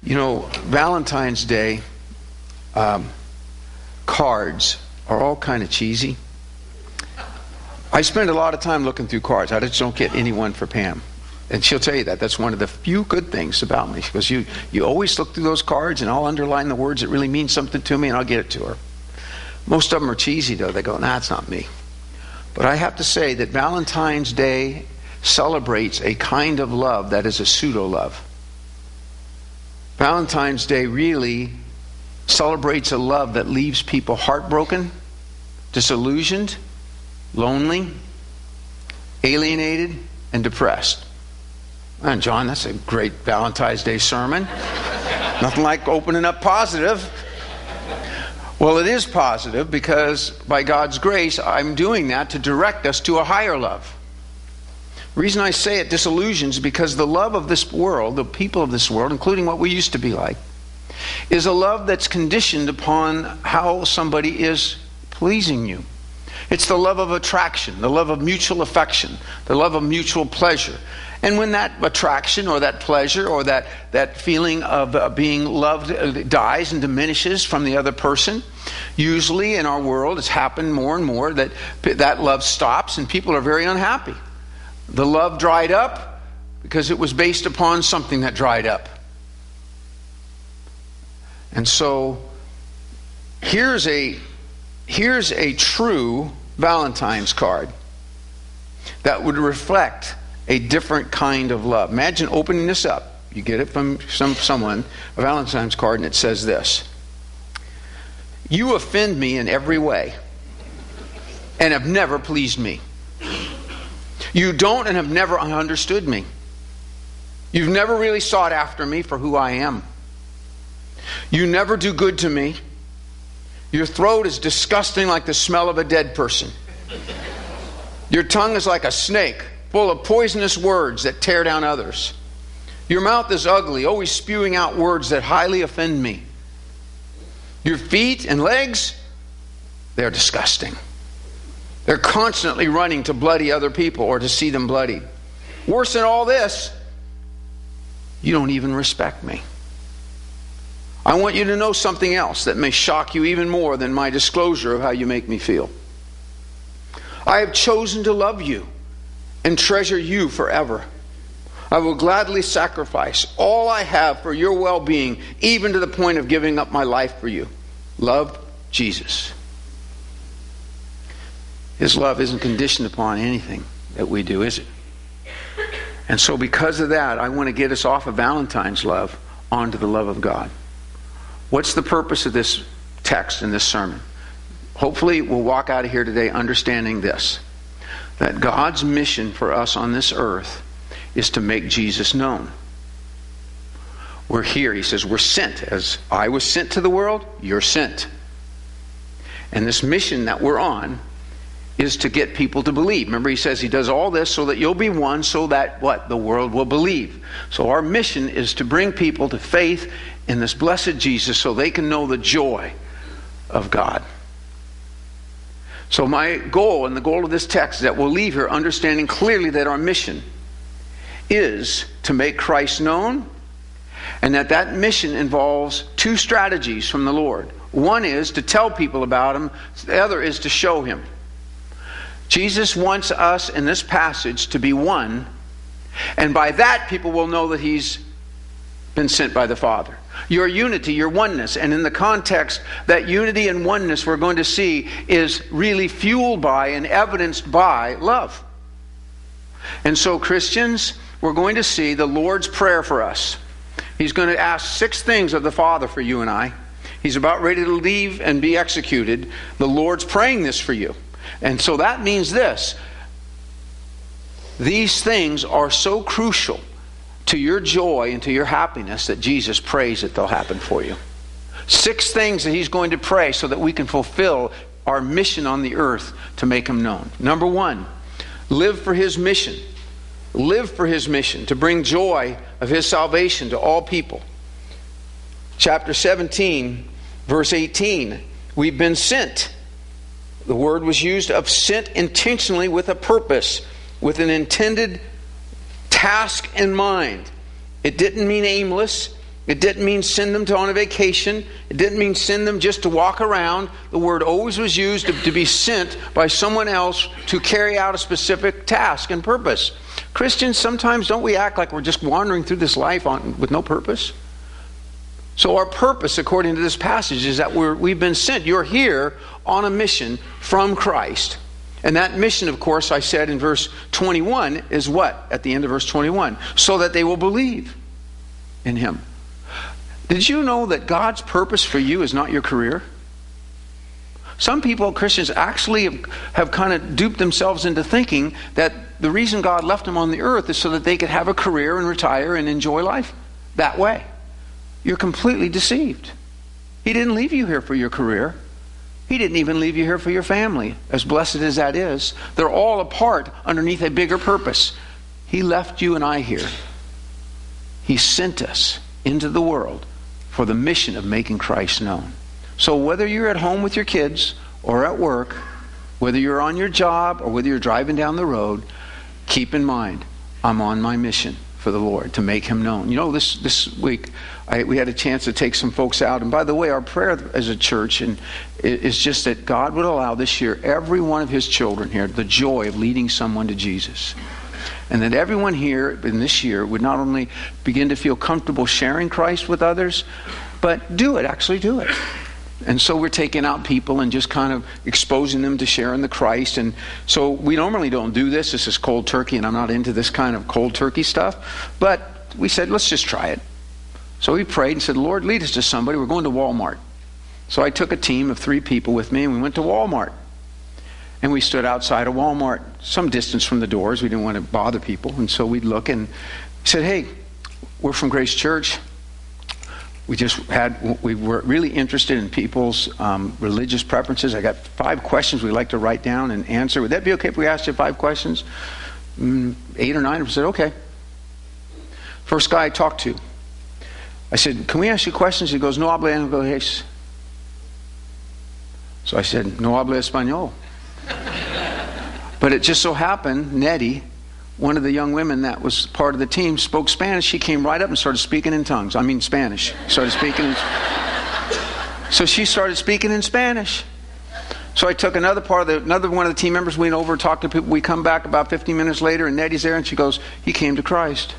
You know, Valentine's Day cards are all kind of cheesy. I spend a lot of time looking through cards. I just don't get any one for Pam. And she'll tell you that. That's one of the few good things about me. She goes, you always look through those cards, and I'll underline the words that really mean something to me, and I'll get it to her. Most of them are cheesy, though. They go, nah, it's not me. But I have to say that Valentine's Day celebrates a kind of love that is a pseudo-love. Valentine's Day really celebrates a love that leaves people heartbroken, disillusioned, lonely, alienated, and depressed. And John, that's a great Valentine's Day sermon. Nothing like opening up positive. Well, it is positive because by God's grace, I'm doing that to direct us to a higher love. The reason I say it disillusions is because the love of this world, the people of this world, including what we used to be like, is a love that's conditioned upon how somebody is pleasing you. It's the love of attraction, the love of mutual affection, the love of mutual pleasure. And when that attraction or that pleasure or that feeling of being loved dies and diminishes from the other person, usually in our world it's happened more and more that love stops and people are very unhappy. The love dried up because it was based upon something that dried up. And so here's a true Valentine's card that would reflect a different kind of love. Imagine opening this up. You get it from someone, a Valentine's card, and it says this: "You offend me in every way and have never pleased me. You don't and have never understood me. You've never really sought after me for who I am. You never do good to me. Your throat is disgusting like the smell of a dead person. Your tongue is like a snake, full of poisonous words that tear down others. Your mouth is ugly, always spewing out words that highly offend me. Your feet and legs, they're disgusting. They're constantly running to bloody other people or to see them bloody. Worse than all this, you don't even respect me. I want you to know something else that may shock you even more than my disclosure of how you make me feel. I have chosen to love you and treasure you forever. I will gladly sacrifice all I have for your well-being, even to the point of giving up my life for you. Love, Jesus." His love isn't conditioned upon anything that we do, is it? And so because of that, I want to get us off of Valentine's love onto the love of God. What's the purpose of this text and this sermon? Hopefully we'll walk out of here today understanding this: that God's mission for us on this earth is to make Jesus known. We're here, he says, we're sent. As I was sent to the world, you're sent. And this mission that we're on is to get people to believe. Remember, he says he does all this so that you'll be one, so that what? The world will believe. So our mission is to bring people to faith in this blessed Jesus so they can know the joy of God. So my goal and the goal of this text is that we'll leave here understanding clearly that our mission is to make Christ known, and that mission involves two strategies from the Lord. One is to tell people about him. The other is to show him. Jesus wants us in this passage to be one, and by that people will know that he's been sent by the Father. Your unity, your oneness, and in the context, that unity and oneness we're going to see is really fueled by and evidenced by love. And so Christians, we're going to see the Lord's Prayer for us. He's going to ask 6 things of the Father for you and I. He's about ready to leave and be executed. The Lord's praying this for you. And so that means this: these things are so crucial to your joy and to your happiness that Jesus prays that they'll happen for you. 6 things that he's going to pray so that we can fulfill our mission on the earth to make him known. Number 1, live for his mission. Live for his mission, to bring joy of his salvation to all people. Chapter 17, verse 18, we've been sent. The word was used of sent intentionally with a purpose, with an intended task in mind. It didn't mean aimless. It didn't mean send them on a vacation. It didn't mean send them just to walk around. The word always was used to be sent by someone else to carry out a specific task and purpose. Christians, sometimes don't we act like we're just wandering through this life with no purpose? So our purpose, according to this passage, is that we've been sent. You're here on a mission from Christ. And that mission, of course, I said in verse 21, is what? At the end of verse 21. So that they will believe in Him. Did you know that God's purpose for you is not your career? Some people, Christians, actually have kind of duped themselves into thinking that the reason God left them on the earth is so that they could have a career and retire and enjoy life that way. You're completely deceived. He didn't leave you here for your career. He didn't even leave you here for your family, as blessed as that is. They're all a part underneath a bigger purpose. He left you and I here. He sent us into the world for the mission of making Christ known. So whether you're at home with your kids or at work, whether you're on your job or whether you're driving down the road, keep in mind, I'm on my mission for the Lord to make Him known. You know, this week we had a chance to take some folks out. And by the way, our prayer as a church is just that God would allow this year every one of His children here the joy of leading someone to Jesus. And that everyone here in this year would not only begin to feel comfortable sharing Christ with others, but actually do it. And so we're taking out people and just kind of exposing them to sharing the Christ. And so we normally don't do this. This is cold turkey, and I'm not into this kind of cold turkey stuff. But we said, let's just try it. So we prayed and said, Lord, lead us to somebody. We're going to Walmart. So I took a team of 3 people with me, and we went to Walmart. And we stood outside of Walmart, some distance from the doors. We didn't want to bother people. And so we'd look and said, hey, we're from Grace Church. We were really interested in people's religious preferences. I got 5 questions we'd like to write down and answer. Would that be okay if we asked you 5 questions? 8 or 9 of them said, okay. First guy I talked to, I said, can we ask you questions? He goes, no hablo inglés. So I said, no hablo español. But it just so happened, Nettie, one of the young women that was part of the team, spoke Spanish. She came right up and started speaking in tongues. I mean Spanish. So she started speaking in Spanish. So I took another one of the team members, went over, talked to people. We come back about 15 minutes later, and Nettie's there, and she goes, he came to Christ.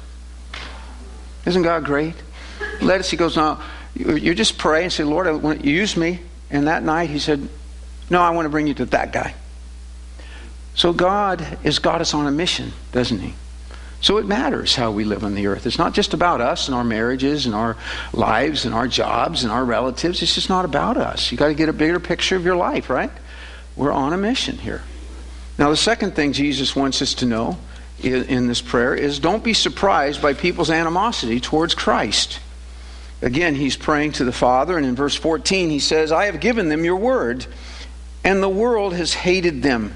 Isn't God great? He goes, no, you just pray and say, Lord, I want you to use me. And that night he said, no, I want to bring you to that guy. So God has got us on a mission, doesn't He? So it matters how we live on the earth. It's not just about us and our marriages and our lives and our jobs and our relatives. It's just not about us. You got to get a bigger picture of your life, right? We're on a mission here. Now, the second thing Jesus wants us to know in this prayer is don't be surprised by people's animosity towards Christ. Again, He's praying to the Father, and in verse 14 He says, I have given them your word, and the world has hated them,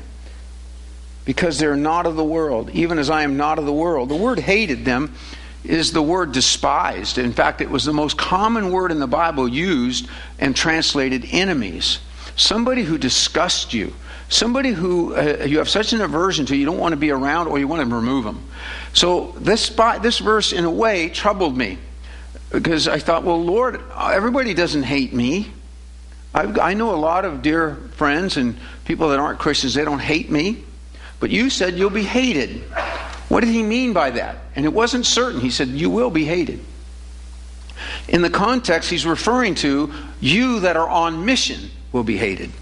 because they're not of the world, even as I am not of the world. The word hated them is the word despised. In fact, it was the most common word in the Bible used and translated enemies. Somebody who disgusts you. Somebody who you have such an aversion to, you don't want to be around, or you want to remove them. So this verse, in a way, troubled me. Because I thought, well, Lord, everybody doesn't hate me. I know a lot of dear friends and people that aren't Christians, they don't hate me. But you said you'll be hated. What did He mean by that? And it wasn't certain. He said, you will be hated. In the context, He's referring to you that are on mission will be hated.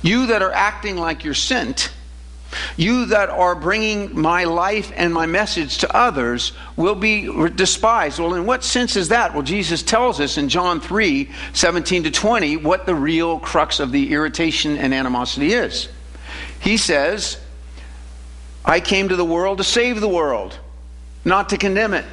You that are acting like you're sent, you that are bringing my life and my message to others will be despised. Well, in what sense is that? Well, Jesus tells us in John 3:17-20 what the real crux of the irritation and animosity is. He says, I came to the world to save the world, not to condemn it.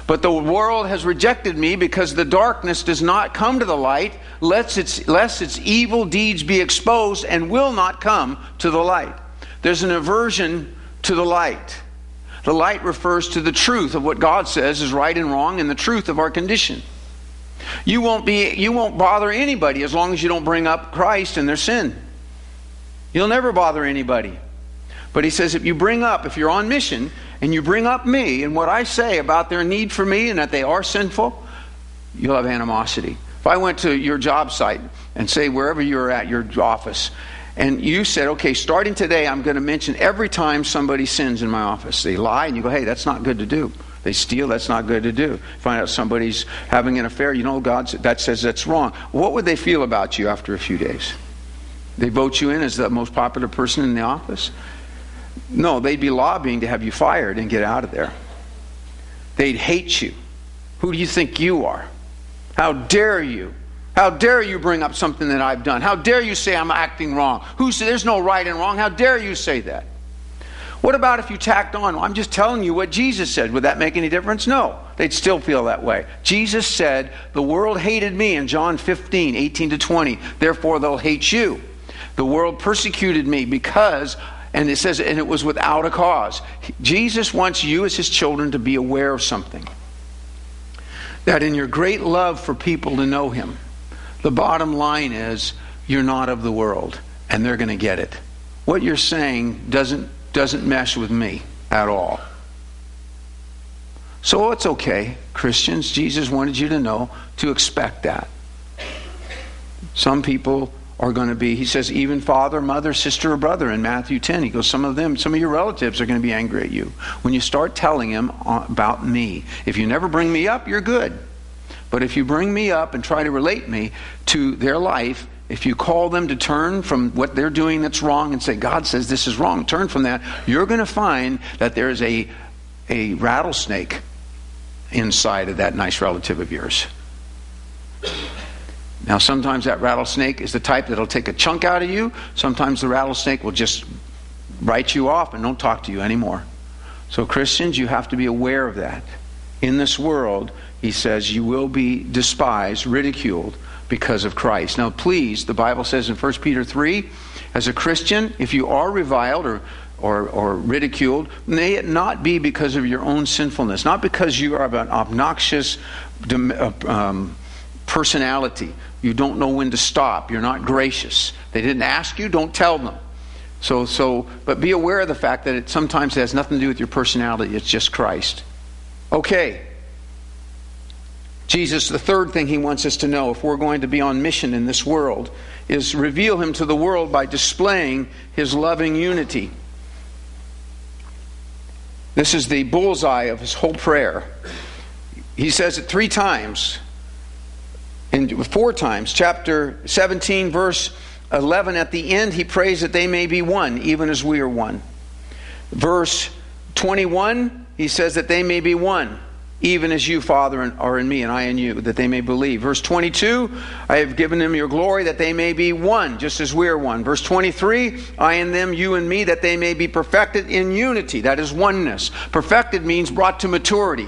But the world has rejected me because the darkness does not come to the light, lest its evil deeds be exposed, and will not come to the light. There's an aversion to the light. The light refers to the truth of what God says is right and wrong, and the truth of our condition. You won't bother anybody as long as you don't bring up Christ and their sin. You'll never bother anybody. But He says if you're on mission and you bring up me and what I say about their need for me and that they are sinful, you'll have animosity. If I went to your job site and say wherever you're at, your office, and you said, okay, starting today, I'm going to mention every time somebody sins in my office. They lie, and you go, hey, that's not good to do. They steal, that's not good to do. Find out somebody's having an affair, God that says that's wrong. What would they feel about you after a few days? They vote you in as the most popular person in the office? No, they'd be lobbying to have you fired and get out of there. They'd hate you. Who do you think you are? How dare you? How dare you bring up something that I've done? How dare you say I'm acting wrong? Who said there's no right and wrong? How dare you say that? What about if you tacked on, I'm just telling you what Jesus said. Would that make any difference? No. They'd still feel that way. Jesus said, the world hated me in John 15, 18 to 20. Therefore, they'll hate you. The world persecuted me because, and it says, and it was without a cause. Jesus wants you as his children to be aware of something. That in your great love for people to know him, the bottom line is you're not of the world, and they're going to get it. What you're saying doesn't mesh with me at all. So it's okay, Christians. Jesus wanted you to know to expect that. Some people are going to be, he says, even father, mother, sister, or brother in Matthew 10. He goes, some of your relatives are going to be angry at you when you start telling them about me. If you never bring me up, you're good. But if you bring me up and try to relate me to their life, if you call them to turn from what they're doing that's wrong and say, God says this is wrong, turn from that, you're going to find that there's a rattlesnake inside of that nice relative of yours. Now, sometimes that rattlesnake is the type that'll take a chunk out of you. Sometimes the rattlesnake will just write you off and don't talk to you anymore. So Christians, you have to be aware of that. In this world, he says, you will be despised, ridiculed because of Christ. Now, please, the Bible says in 1 Peter 3, as a Christian, if you are reviled or ridiculed, may it not be because of your own sinfulness, not because you are of an obnoxious personality. You don't know when to stop. You're not gracious. They didn't ask you, don't tell them. But be aware of the fact that it sometimes has nothing to do with your personality. It's just Christ. Okay. Jesus, the third thing he wants us to know, if we're going to be on mission in this world, is reveal him to the world by displaying his loving unity. This is the bullseye of his whole prayer. He says it 3 times. And 4 times. Chapter 17, verse 11, at the end, he prays that they may be one, even as we are one. Verse 21, he says that they may be one, even as you, Father, are in me and I in you, that they may believe. Verse 22, I have given them your glory, that they may be one, just as we are one. Verse 23, I in them, you and me, that they may be perfected in unity. That is oneness. Perfected means brought to maturity.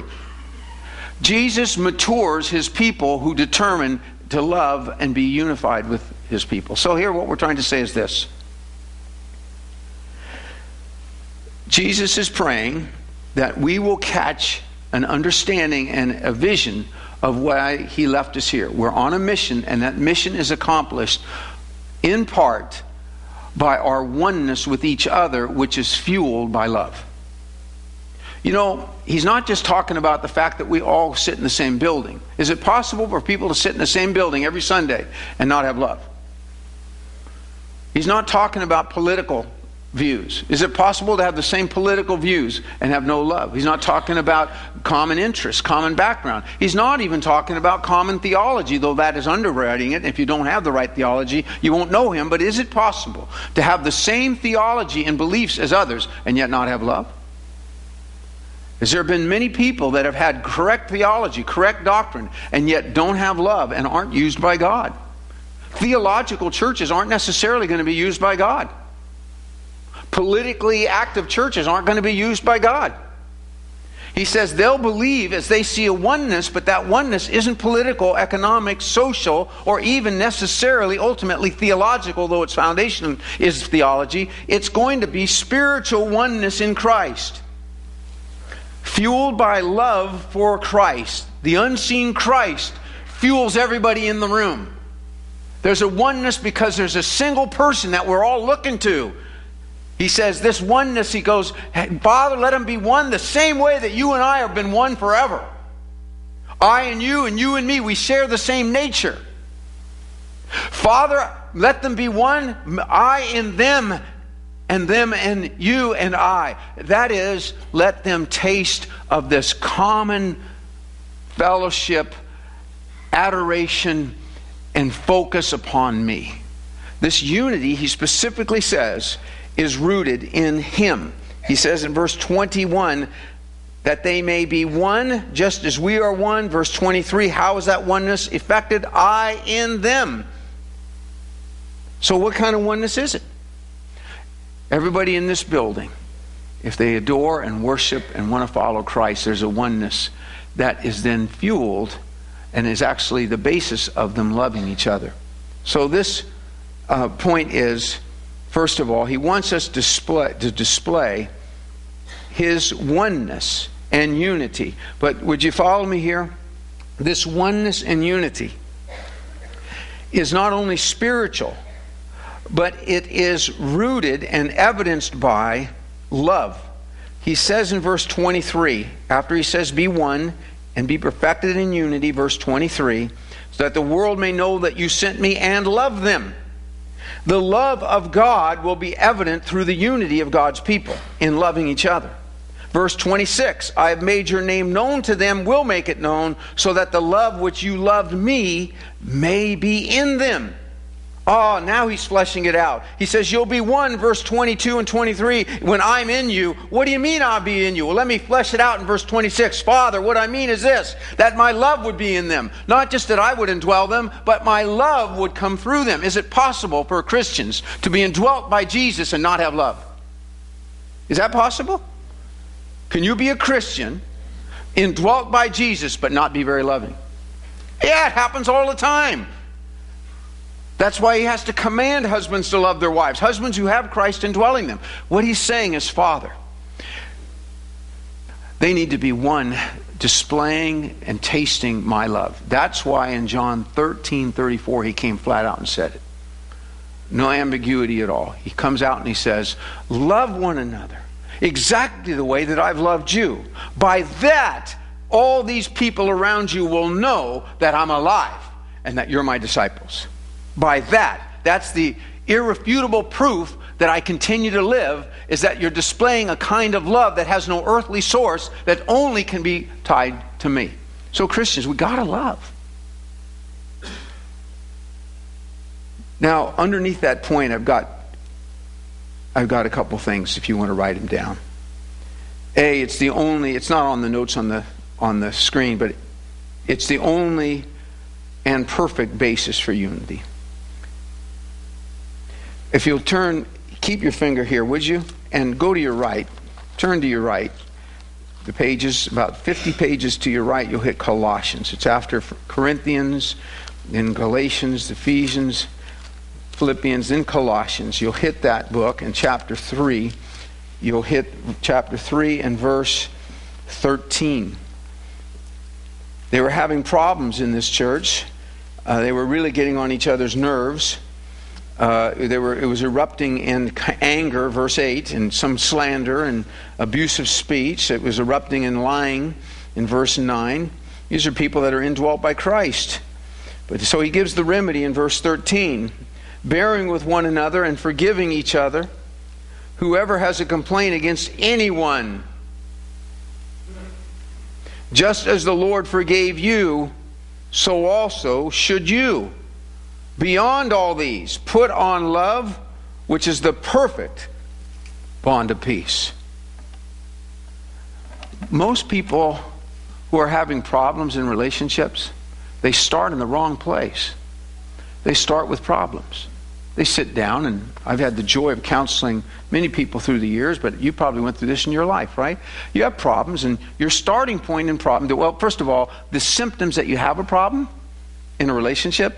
Jesus matures his people who determine to love and be unified with his people. So here what we're trying to say is this. Jesus is praying that we will catch an understanding and a vision of why he left us here. We're on a mission, and that mission is accomplished in part by our oneness with each other, which is fueled by love. You know, he's not just talking about the fact that we all sit in the same building. Is it possible for people to sit in the same building every Sunday and not have love? He's not talking about political views. Is it possible to have the same political views and have no love? He's not talking about common interests, common background. He's not even talking about common theology, though that is underwriting it. If you don't have the right theology, you won't know him. But is it possible to have the same theology and beliefs as others and yet not have love? Has there been many people that have had correct theology, correct doctrine, and yet don't have love and aren't used by God? Theological churches aren't necessarily going to be used by God. Politically active churches aren't going to be used by God. He says they'll believe as they see a oneness, but that oneness isn't political, economic, social, or even necessarily ultimately theological, though its foundation is theology. It's going to be spiritual oneness in Christ. Fueled by love for Christ. The unseen Christ fuels everybody in the room. There's a oneness because there's a single person that we're all looking to. He says this oneness, he goes, Father, let them be one the same way that you and I have been one forever. I and you and me, we share the same nature. Father, let them be one, I in them and you and I. That is, let them taste of this common fellowship, adoration, and focus upon me. This unity, he specifically says, is rooted in Him. He says in verse 21, that they may be one, just as we are one. Verse 23, how is that oneness effected? I in them. So what kind of oneness is it? Everybody in this building, if they adore and worship and want to follow Christ, there's a oneness that is then fueled and is actually the basis of them loving each other. So this point is, first of all, he wants us to display his oneness and unity. But would you follow me here? This oneness and unity is not only spiritual, but it is rooted and evidenced by love. He says in verse 23, after he says, be one and be perfected in unity, verse 23, so that the world may know that you sent me and love them. The love of God will be evident through the unity of God's people in loving each other. Verse 26, I have made your name known to them, will make it known, so that the love which you loved me may be in them. Oh, now he's fleshing it out. He says, you'll be one, verse 22 and 23, when I'm in you. What do you mean I'll be in you? Well, let me flesh it out in verse 26. Father, what I mean is this, that my love would be in them. Not just that I would indwell them, but my love would come through them. Is it possible for Christians to be indwelt by Jesus and not have love? Is that possible? Can you be a Christian, indwelt by Jesus, but not be very loving? Yeah, it happens all the time. That's why he has to command husbands to love their wives. Husbands who have Christ indwelling them. What he's saying is, Father, they need to be one, displaying and tasting my love. That's why in John 13:34 he came flat out and said it. No ambiguity at all. He comes out and he says, love one another exactly the way that I've loved you. By that, all these people around you will know that I'm alive and that you're my disciples. By that, that's the irrefutable proof that I continue to live, is that you're displaying a kind of love that has no earthly source, that only can be tied to me. So Christians, we gotta love. Now, underneath that point, I've got a couple things if you want to write them down. A, it's not on the notes on the screen, but it's the only and perfect basis for unity. If you'll keep your finger here, would you? And go to your right. Turn to your right. The pages, about 50 pages to your right, you'll hit Colossians. It's after Corinthians, then Galatians, Ephesians, Philippians, then Colossians. You'll hit that book in chapter 3. You'll hit chapter 3 and verse 13. They were having problems in this church. They were really getting on each other's nerves. It was erupting in anger, verse 8, and some slander and abusive speech. It was erupting in lying in verse 9. These are people that are indwelt by Christ. But so he gives the remedy in verse 13. Bearing with one another and forgiving each other. Whoever has a complaint against anyone, just as the Lord forgave you, so also should you. Beyond all these, put on love, which is the perfect bond of peace. Most people who are having problems in relationships, they start in the wrong place. They start with problems. They sit down, and I've had the joy of counseling many people through the years, but you probably went through this in your life, right? You have problems, and your starting point in problem, well, first of all, the symptoms that you have a problem in a relationship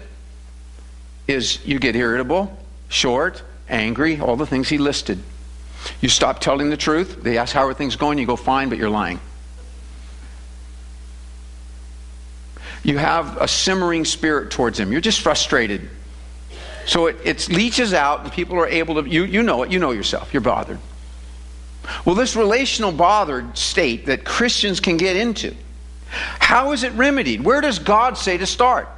is you get irritable, short, angry, all the things he listed. You stop telling the truth. They ask, how are things going? You go, fine, but you're lying. You have a simmering spirit towards him. You're just frustrated. So it leaches out, and people are able to, you know it, you know yourself, you're bothered. Well, this relational bothered state that Christians can get into, how is it remedied? Where does God say to start?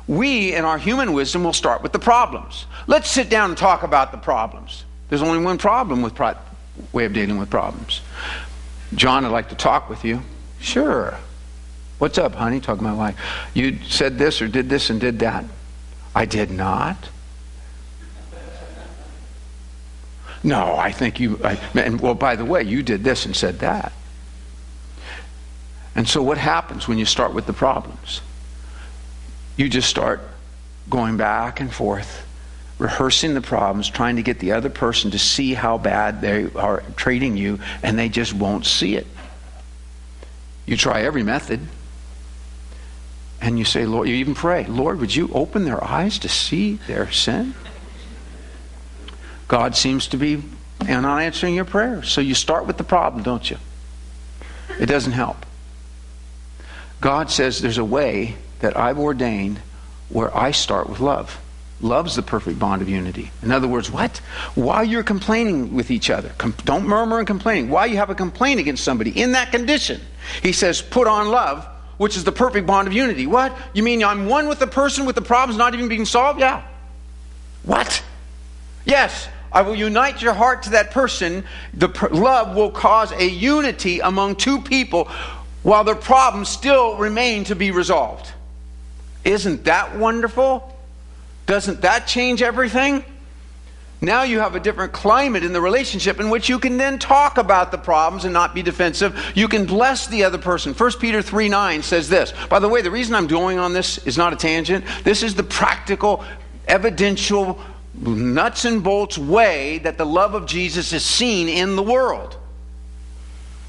We, in our human wisdom, will start with the problems. Let's sit down and talk about the problems. There's only one problem with way of dealing with problems. John, I'd like to talk with you. Sure. What's up, honey? Talking to my wife. You said this or did this and did that. I did not. No, I think you... and well, by the way, you did this and said that. And so what happens when you start with the problems? You just start going back and forth, rehearsing the problems, trying to get the other person to see how bad they are treating you, and they just won't see it. You try every method, and you say, Lord, you even pray, Lord, would you open their eyes to see their sin? God seems to be not answering your prayers. So you start with the problem, don't you? It doesn't help. God says there's a way that I've ordained where I start with love. Love's the perfect bond of unity. In other words, what? While you're complaining with each other, don't murmur and complain. While you have a complaint against somebody in that condition, he says, put on love, which is the perfect bond of unity. What? You mean I'm one with the person with the problems not even being solved? Yeah. What? Yes. I will unite your heart to that person. Love will cause a unity among two people while their problems still remain to be resolved. Isn't that wonderful? Doesn't that change everything? Now you have a different climate in the relationship in which you can then talk about the problems and not be defensive. You can bless the other person. 1 Peter 3:9 says this. By the way, the reason I'm going on this is not a tangent. This is the practical, evidential, nuts and bolts way that the love of Jesus is seen in the world.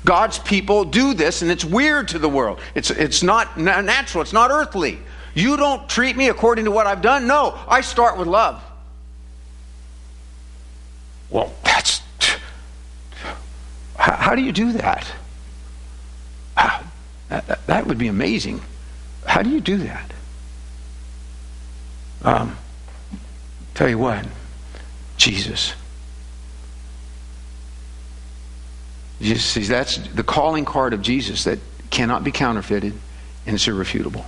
God's people do this, and it's weird to the world. It's not natural. It's not earthly. You don't treat me according to what I've done. No, I start with love. Well, how do you do that? That would be amazing. How do you do that? Tell you what, Jesus. You see, that's the calling card of Jesus that cannot be counterfeited, and it's irrefutable.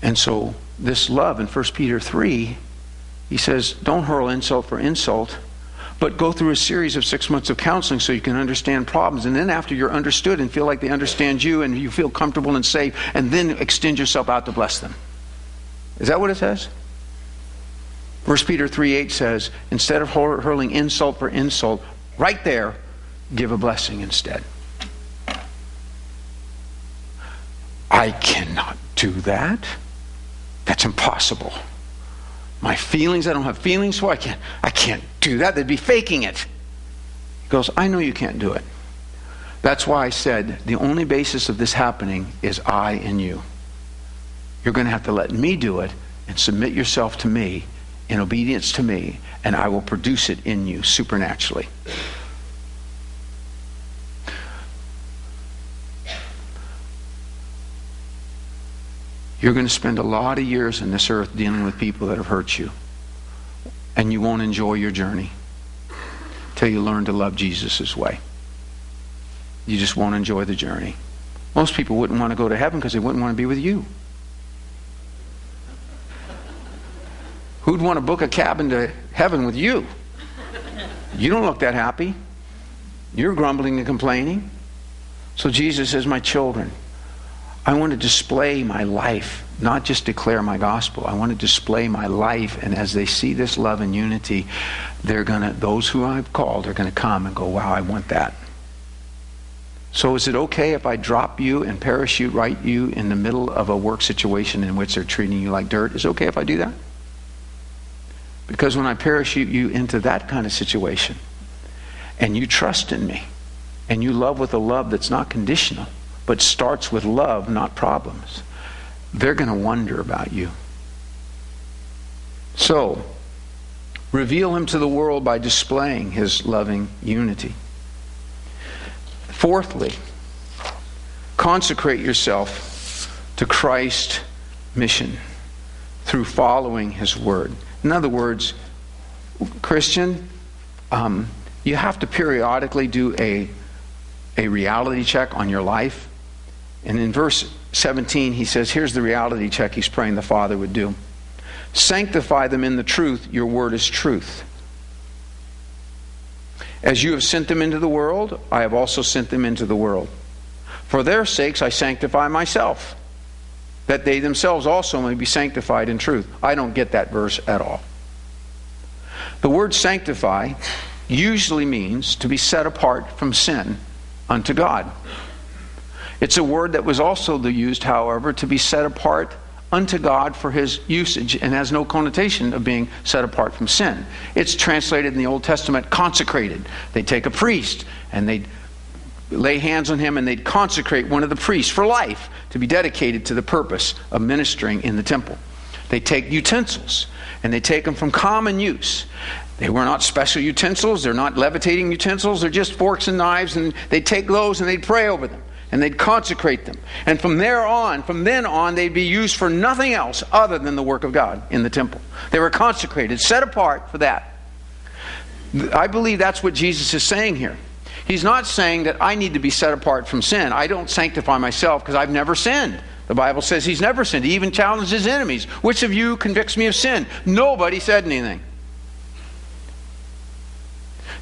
And so this love in 1 Peter 3, he says, don't hurl insult for insult, but go through a series of 6 months of counseling so you can understand problems. And then after you're understood and feel like they understand you and you feel comfortable and safe, and then extend yourself out to bless them. Is that what it says? 1 Peter 3:8 says, instead of hurling insult for insult, right there, give a blessing instead. I cannot do that. That's impossible. My feelings, I don't have feelings for. I can't do that. They'd be faking it. He goes, I know you can't do it. That's why I said the only basis of this happening is I and you. You're going to have to let me do it and submit yourself to me in obedience to me, and I will produce it in you supernaturally. You're going to spend a lot of years on this earth dealing with people that have hurt you, and you won't enjoy your journey till you learn to love Jesus' way. You just won't enjoy the journey. Most people wouldn't want to go to heaven because they wouldn't want to be with you. Who'd want to book a cabin to heaven with you? You don't look that happy. You're grumbling and complaining. So Jesus says, my children, I want to display my life, not just declare my gospel. I want to display my life, and as they see this love and unity, those who I've called are going to come and go, wow, I want that. So is it okay if I drop you and parachute right you in the middle of a work situation in which they're treating you like dirt? Is it okay if I do that? Because when I parachute you into that kind of situation, and you trust in me, and you love with a love that's not conditional, but starts with love, not problems, they're going to wonder about you. So, reveal him to the world by displaying his loving unity. Fourthly, consecrate yourself to Christ's mission through following His Word. In other words, Christian, you have to periodically do a reality check on your life. And in verse 17, he says, here's the reality check he's praying the Father would do. Sanctify them in the truth. Your word is truth. As you have sent them into the world, I have also sent them into the world. For their sakes I sanctify myself, that they themselves also may be sanctified in truth. I don't get that verse at all. The word sanctify usually means to be set apart from sin unto God. It's a word that was also used, however, to be set apart unto God for His usage, and has no connotation of being set apart from sin. It's translated in the Old Testament consecrated. They'd take a priest and they'd lay hands on him and they'd consecrate one of the priests for life to be dedicated to the purpose of ministering in the temple. They take utensils and they take them from common use. They were not special utensils. They're not levitating utensils. They're just forks and knives, and they'd take those and they'd pray over them. And they'd consecrate them. And from then on, they'd be used for nothing else other than the work of God in the temple. They were consecrated, set apart for that. I believe that's what Jesus is saying here. He's not saying that I need to be set apart from sin. I don't sanctify myself because I've never sinned. The Bible says He's never sinned. He even challenged His enemies. Which of you convicts me of sin? Nobody said anything.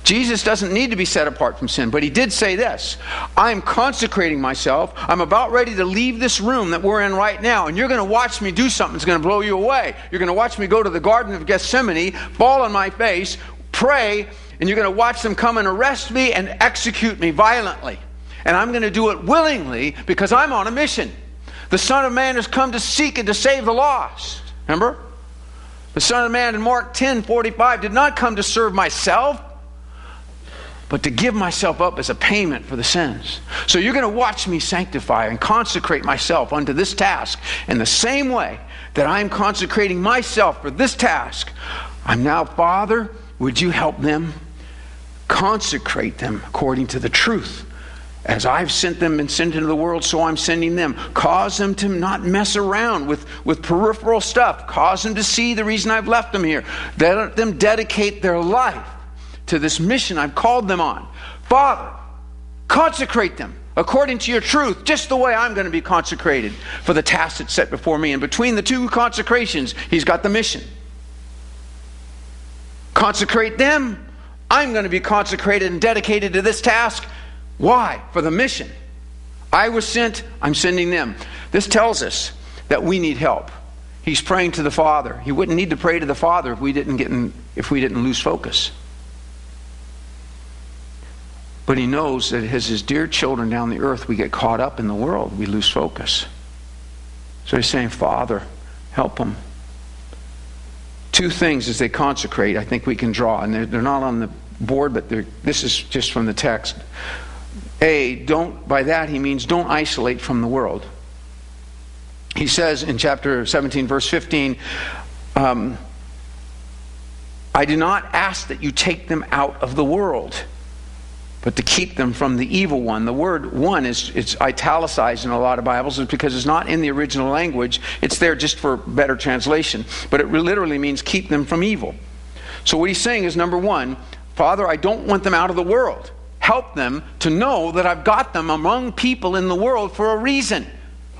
Jesus doesn't need to be set apart from sin, but He did say this: I'm consecrating myself. I'm about ready to leave this room that we're in right now, and you're going to watch me do something that's going to blow you away. You're going to watch me go to the Garden of Gethsemane, fall on my face, pray, and you're going to watch them come and arrest me and execute me violently. And I'm going to do it willingly because I'm on a mission. The Son of Man has come to seek and to save the lost. Remember? The Son of Man in Mark 10:45 did not come to serve myself, but to give myself up as a payment for the sins. So you're going to watch me sanctify and consecrate myself unto this task. In the same way that I'm consecrating myself for this task, I'm now, Father, would you help them? Consecrate them according to the truth. As I've sent them and sent into the world, so I'm sending them. Cause them to not mess around with peripheral stuff. Cause them to see the reason I've left them here. Let them dedicate their life to this mission I've called them on. Father, consecrate them according to your truth, just the way I'm going to be consecrated for the task that's set before me. And between the two consecrations, He's got the mission. Consecrate them. I'm going to be consecrated and dedicated to this task. Why? For the mission. I was sent, I'm sending them. This tells us that we need help. He's praying to the Father. He wouldn't need to pray to the Father if we didn't lose focus. But He knows that as His dear children down the earth, we get caught up in the world. We lose focus. So He's saying, Father, help them. Two things as they consecrate I think we can draw. And they're not on the board, but this is just from the text. By that He means don't isolate from the world. He says in chapter 17, verse 15, I do not ask that you take them out of the world, but to keep them from the evil one. The word one it's italicized in a lot of Bibles because it's not in the original language. It's there just for better translation. But it literally means keep them from evil. So what He's saying is, number one, Father, I don't want them out of the world. Help them to know that I've got them among people in the world for a reason.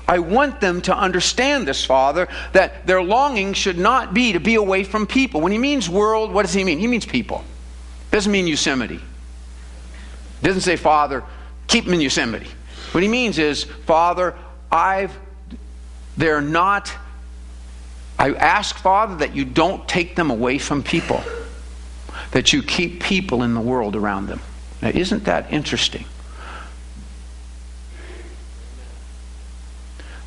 I want them to understand this, Father, that their longing should not be to be away from people. When He means world, what does He mean? He means people. Doesn't mean Yosemite. It doesn't say, Father, keep them in Yosemite. What He means is, Father, I ask, Father, that you don't take them away from people. That you keep people in the world around them. Now, isn't that interesting?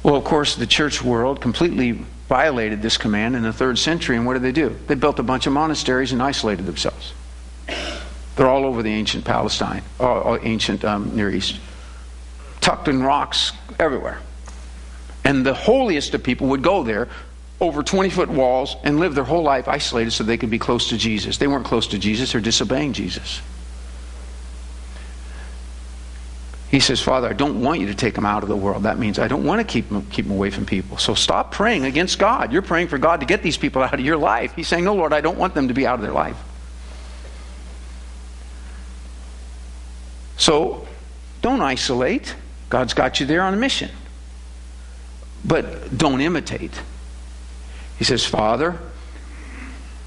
Well, of course, the church world completely violated this command in the 3rd century, and what did they do? They built a bunch of monasteries and isolated themselves. They're all over the ancient Palestine, ancient Near East. Tucked in rocks everywhere. And the holiest of people would go there over 20-foot walls and live their whole life isolated so they could be close to Jesus. They weren't close to Jesus, they're disobeying Jesus. He says, Father, I don't want you to take them out of the world. That means I don't want to keep them away from people. So stop praying against God. You're praying for God to get these people out of your life. He's saying, no, Lord, I don't want them to be out of their life. So don't isolate. God's got you there on a mission. But don't imitate. He says, Father,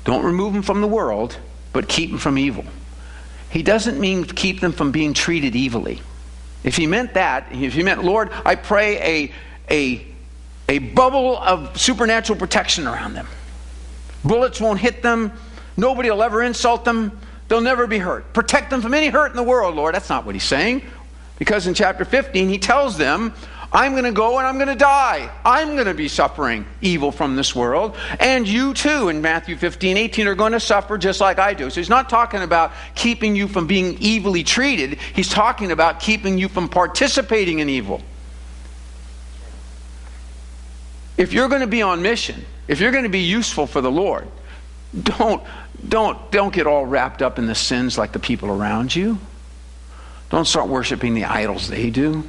don't remove them from the world, but keep them from evil. He doesn't mean keep them from being treated evilly. If he meant that, if he meant, Lord, I pray a bubble of supernatural protection around them. Bullets won't hit them. Nobody will ever insult them. They'll never be hurt. Protect them from any hurt in the world, Lord. That's not what he's saying. Because in chapter 15, he tells them, I'm going to go and I'm going to die. I'm going to be suffering evil from this world. And you too, in Matthew 15:18, are going to suffer just like I do. So he's not talking about keeping you from being evilly treated. He's talking about keeping you from participating in evil. If you're going to be on mission, if you're going to be useful for the Lord, don't get all wrapped up in the sins like the people around you. Don't start worshiping the idols they do.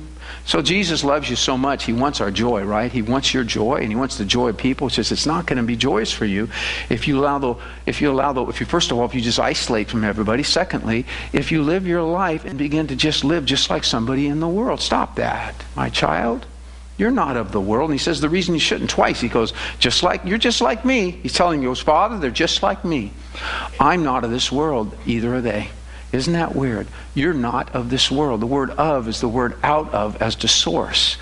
So Jesus loves you so much. He wants our joy, right? He wants your joy, and he wants the joy of people. It's just, it's not going to be joyous for you if you first of all, if you just isolate from everybody. Secondly, if you live your life and begin to just live just like somebody in the world. Stop that, my child. You're not of the world. And he says the reason you shouldn't twice. He goes, you're just like me. He's telling you, Father, they're just like me. I'm not of this world, either are they. Isn't that weird? You're not of this world. The word of is the word out of as to source.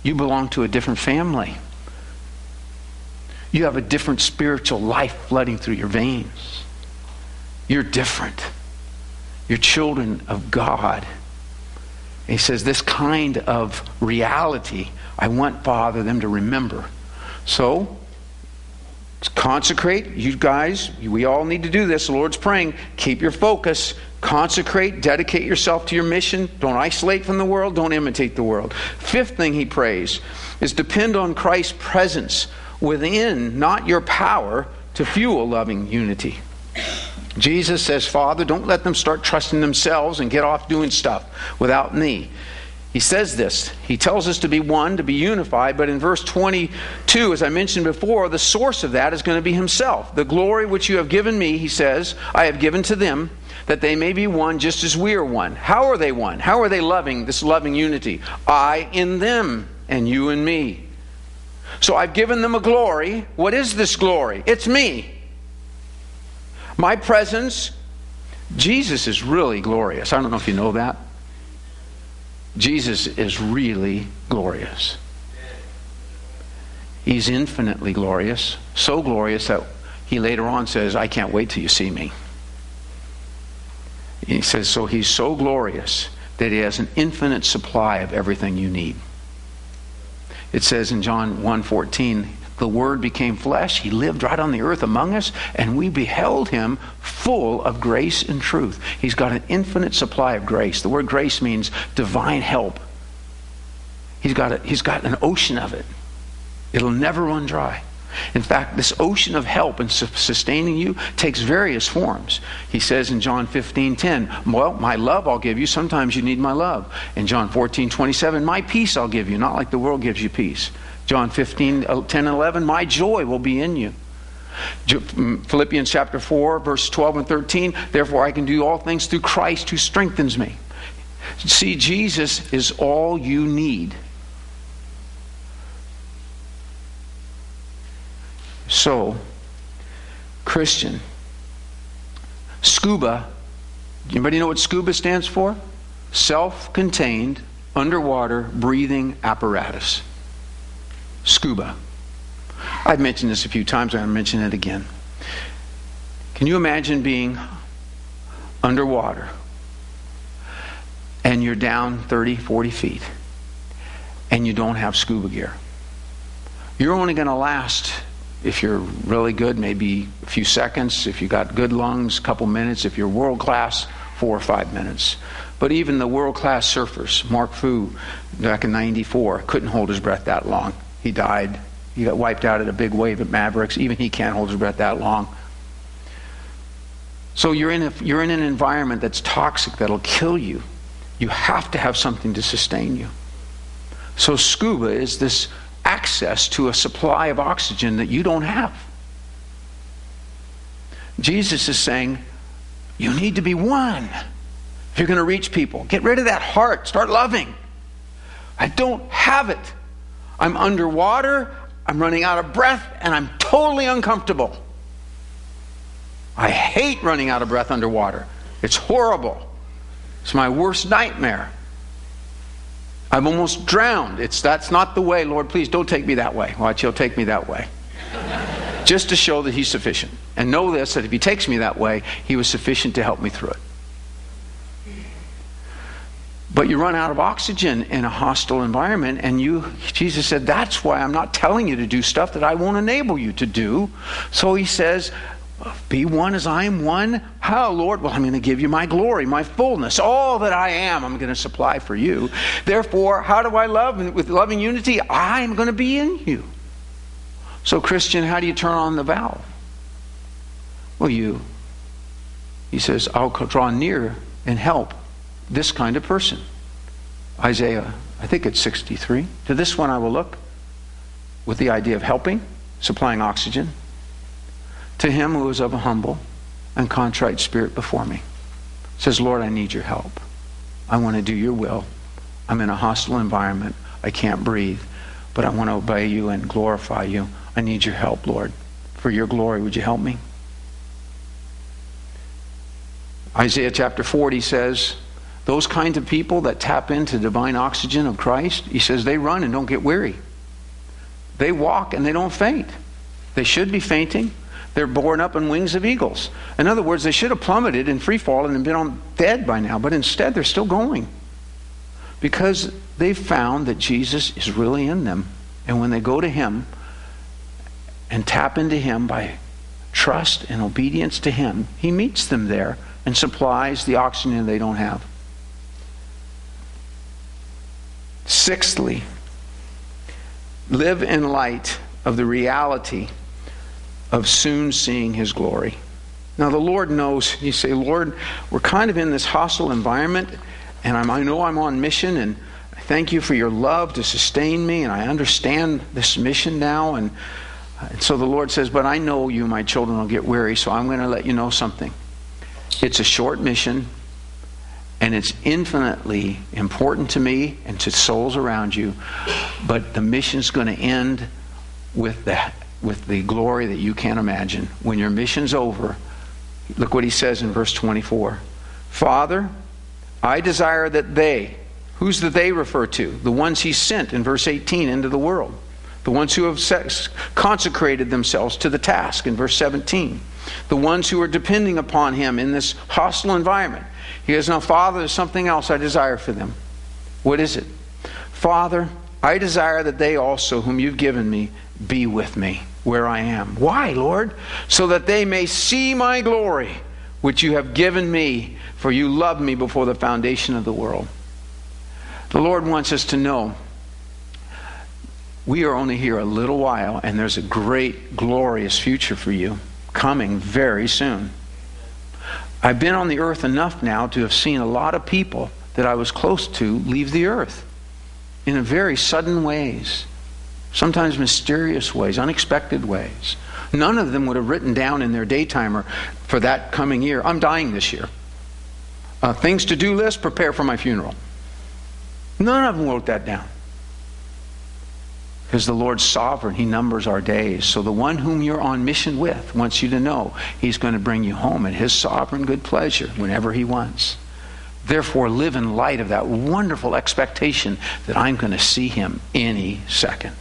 You belong to a different family. You have a different spiritual life flooding through your veins. You're different. You're children of God. And he says this kind of reality, I want, Father, them to remember. So, consecrate, you guys, we all need to do this. The Lord's praying. Keep your focus. Consecrate, dedicate yourself to your mission. Don't isolate from the world. Don't imitate the world. Fifth thing he prays is depend on Christ's presence within, not your power, to fuel loving unity. Jesus says, Father, don't let them start trusting themselves and get off doing stuff without me. He says this. He tells us to be one, to be unified, but in verse 22, as I mentioned before, the source of that is going to be himself. The glory which you have given me, he says, I have given to them, that they may be one just as we are one. How are they one? How are they loving this loving unity? I in them and you in me. So I've given them a glory. What is this glory? It's me. My presence. Jesus is really glorious. I don't know if you know that. Jesus is really glorious. He's infinitely glorious. So glorious that he later on says, I can't wait till you see me. He says, so he's so glorious that he has an infinite supply of everything you need. It says in John 1:14, the Word became flesh. He lived right on the earth among us, and we beheld him full of grace and truth. He's got an infinite supply of grace. The word grace means divine help. He's got an ocean of it. It'll never run dry. In fact, this ocean of help and sustaining you takes various forms. He says in John 15:10, well, my love I'll give you. Sometimes you need my love. In John 14:27, my peace I'll give you, not like the world gives you peace. John 15:10 and 11, my joy will be in you. Philippians chapter 4, verse 12 and 13, therefore I can do all things through Christ who strengthens me. See, Jesus is all you need. So, Christian, SCUBA, anybody know what SCUBA stands for? Self-contained underwater breathing apparatus. SCUBA. I've mentioned this a few times. I'm going to mention it again. Can you imagine being underwater and you're down 30, 40 feet and you don't have scuba gear? You're only going to last, if you're really good, maybe a few seconds. If you got good lungs, a couple minutes. If you're world class, 4 or 5 minutes. But even the world class surfers, Mark Fu, back in '94, couldn't hold his breath that long. He died. He got wiped out at a big wave at Mavericks. Even he can't hold his breath that long. So you're in an environment that's toxic, that'll kill you. you have to have something to sustain you. So scuba is this access to a supply of oxygen that you don't have. Jesus is saying, you need to be one if you're going to reach people. Get rid of that heart. Start loving. I don't have it. I'm underwater. I'm running out of breath, and I'm totally uncomfortable. I hate running out of breath underwater. It's horrible. It's my worst nightmare. I've almost drowned. That's not the way. Lord, please don't take me that way. Watch, He'll take me that way. Just to show that He's sufficient. And know this, that if He takes me that way, He was sufficient to help me through it. But you run out of oxygen in a hostile environment, and Jesus said, that's why I'm not telling you to do stuff that I won't enable you to do. So He says, be one as I am one. How, Lord? Well, I'm going to give you my glory, my fullness. All that I am, I'm going to supply for you. Therefore, how do I love? With loving unity, I'm going to be in you. So, Christian, how do you turn on the valve? Well, He says, I'll draw near and help this kind of person. Isaiah, I think it's 63. To this one I will look, with the idea of helping, supplying oxygen, to him who is of a humble and contrite spirit before me. Says, Lord, I need your help. I want to do your will. I'm in a hostile environment. I can't breathe, but I want to obey you and glorify you. I need your help, Lord. For your glory, would you help me? Isaiah chapter 40 says, those kinds of people that tap into divine oxygen of Christ, he says they run and don't get weary. They walk and they don't faint. They should be fainting. They're borne up on wings of eagles. In other words, they should have plummeted and free fallen and been dead by now, but instead they're still going. Because they've found that Jesus is really in them. And when they go to Him and tap into Him by trust and obedience to Him, He meets them there and supplies the oxygen they don't have. Sixthly, live in light of the reality of soon seeing His glory. Now the Lord knows. You say, Lord, we're kind of in this hostile environment, and I know I'm on mission, and I thank you for your love to sustain me, and I understand this mission now. And so the Lord says, but I know you, my children, will get weary, so I'm going to let you know something. It's a short mission, and it's infinitely important to me and to souls around you, but the mission's going to end with that, with the glory that you can't imagine. When your mission's over, look what He says in verse 24. Father, I desire that they, who's the they refer to? The ones He sent in verse 18 into the world. The ones who have consecrated themselves to the task in verse 17. The ones who are depending upon Him in this hostile environment. He goes, now Father, there's something else I desire for them. What is it? Father, I desire that they also, whom you've given me, be with me where I am. Why, Lord? So that they may see my glory, which you have given me, for you loved me before the foundation of the world. The Lord wants us to know we are only here a little while, and there's a great, glorious future for you coming very soon. I've been on the earth enough now to have seen a lot of people that I was close to leave the earth in very sudden ways. Sometimes mysterious ways, unexpected ways. None of them would have written down in their daytimer for that coming year, I'm dying this year. Things to do list, prepare for my funeral. None of them wrote that down. Because the Lord's sovereign, He numbers our days. So the one whom you're on mission with wants you to know He's going to bring you home at His sovereign good pleasure whenever He wants. Therefore, live in light of that wonderful expectation that I'm going to see Him any second.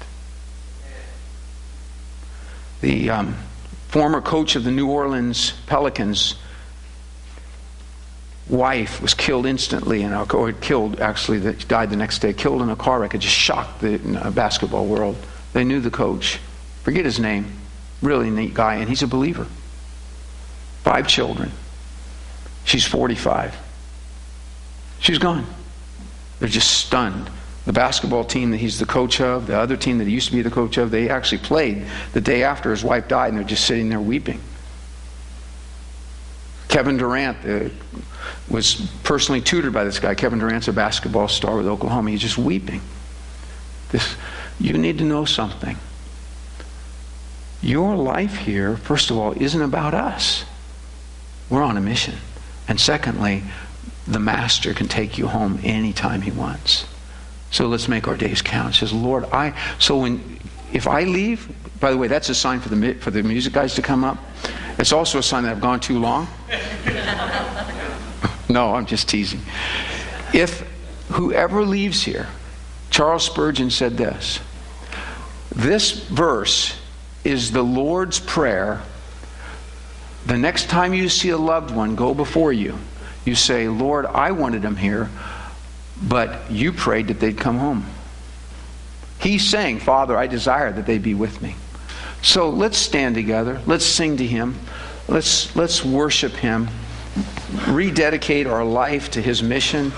The former coach of the New Orleans Pelicans' wife was killed instantly, died the next day, killed in a car wreck. It just shocked the basketball world. They knew the coach. Forget his name. Really neat guy, and he's a believer. 5 children. She's 45. She's gone. They're just stunned. The basketball team that he's the coach of, the other team that he used to be the coach of, they actually played the day after his wife died, and they're just sitting there weeping. Kevin Durant was personally tutored by this guy. Kevin Durant's a basketball star with Oklahoma. He's just weeping. You need to know something. Your life here, first of all, isn't about us. We're on a mission. And secondly, the Master can take you home anytime he wants. So let's make our days count. It says, Lord, if I leave, by the way, that's a sign for the music guys to come up. It's also a sign that I've gone too long. No, I'm just teasing. If whoever leaves here, Charles Spurgeon said this verse is the Lord's Prayer. The next time you see a loved one go before you, you say, Lord, I wanted them here, but you prayed that they'd come home. He's saying, Father, I desire that they be with me. So let's stand together. Let's sing to him. Let's worship him. Rededicate our life to his mission.